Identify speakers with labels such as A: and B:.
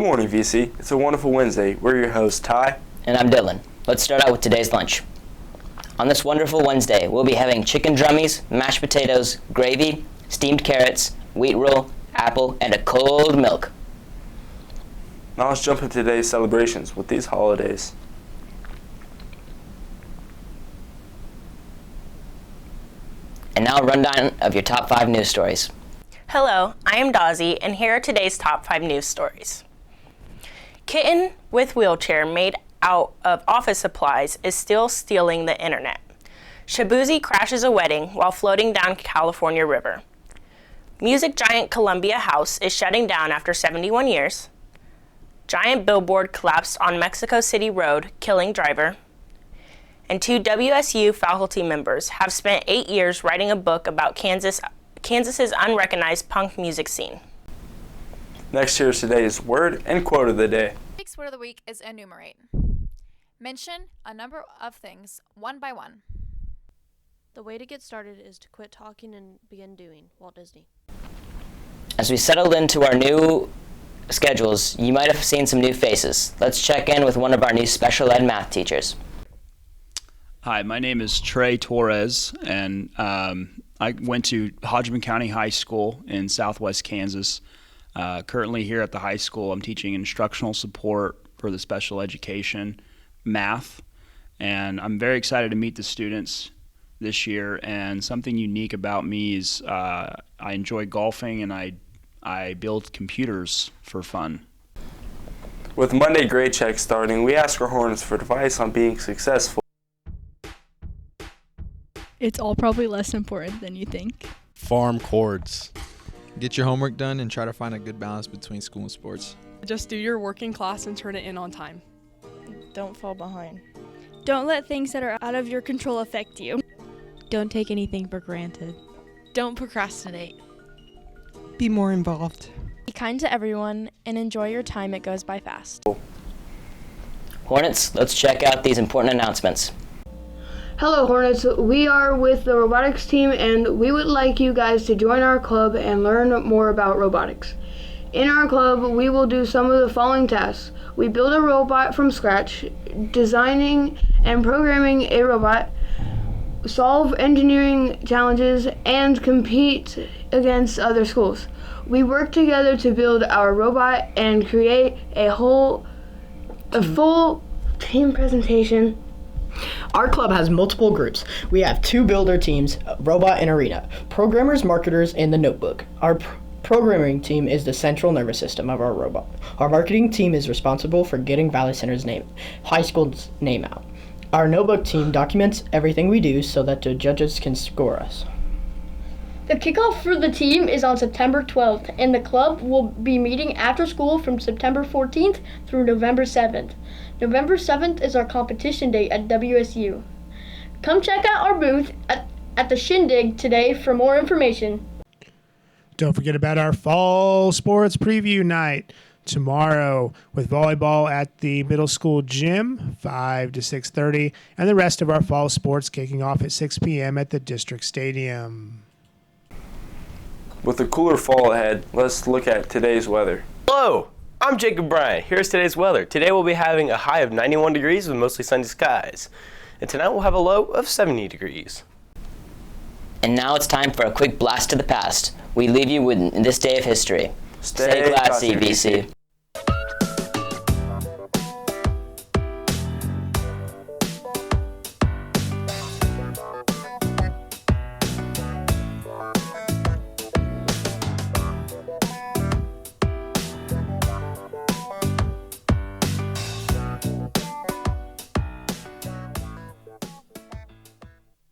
A: morning, VC. It's a wonderful Wednesday. We're your hosts, Ty.
B: And I'm Dylan. Let's start out with today's lunch. On this wonderful Wednesday, we'll be having chicken drummies, mashed potatoes, gravy, steamed carrots, wheat roll, apple, and a cold milk.
A: Now let's jump into today's celebrations with these holidays.
B: And now a rundown of your top 5 news stories.
C: Hello, I am Dazzy, and here are today's top 5 news stories. Kitten with wheelchair made out of office supplies is still stealing the internet. Shabuzi crashes a wedding while floating down California River. Music giant Columbia House is shutting down after 71 years. Giant billboard collapsed on Mexico City Road, killing driver. And 2 WSU faculty members have spent 8 years writing a book about Kansas's unrecognized punk music scene.
A: Next, here's today's word and quote of the day.
D: Next word of the week is enumerate. Mention a number of things, one by one.
E: The way to get started is to quit talking and begin doing. Walt Disney.
B: As we settled into our new schedules, you might have seen some new faces. Let's check in with one of our new special ed math teachers.
F: Hi, my name is Torez, and I went to Hodgman County High School in southwest Kansas. Currently here at the high school, I'm teaching instructional support for the special education math, and I'm very excited to meet the students this year. And something unique about me is I enjoy golfing, and I build computers for fun.
A: With Monday grade check starting, we ask our Hornets for advice on being successful.
G: It's all probably less important than you think.
H: Farm chords. Get your homework done and try to find a good balance between school and sports.
I: Just do your work in class and turn it in on time.
J: Don't fall behind.
G: Don't let things that are out of your control affect you.
K: Don't take anything for granted.
L: Don't procrastinate.
M: Be more involved.
E: Be kind to everyone and enjoy your time. It goes by fast.
B: Hornets, let's check out these important announcements.
N: Hello Hornets, we are with the robotics team and we would like you guys to join our club and learn more about robotics. In our club, we will do some of the following tasks. We build a robot from scratch, designing and programming a robot, solve engineering challenges, and compete against other schools. We work together to build our robot and create a full team presentation.
O: Our club has multiple groups. We have 2 builder teams, Robot and Arena, programmers, marketers, and the Notebook. Our programming team is the central nervous system of our robot. Our marketing team is responsible for getting Valley Center's high school's name out. Our Notebook team documents everything we do so that the judges can score us.
P: The kickoff for the team is on September 12th, and the club will be meeting after school from September 14th through November 7th. November 7th is our competition day at WSU. Come check out our booth at the Shindig today for more information.
Q: Don't forget about our fall sports preview night tomorrow with volleyball at the middle school gym, 5 to 6:30, and the rest of our fall sports kicking off at 6 p.m. at the district stadium.
A: With a cooler fall ahead, let's look at today's weather.
R: Hello, I'm Jacob Bryant. Here's today's weather. Today we'll be having a high of 91 degrees with mostly sunny skies. And tonight we'll have a low of 70 degrees.
B: And now it's time for a quick blast to the past. We leave you with this day of history. Stay classy, VC.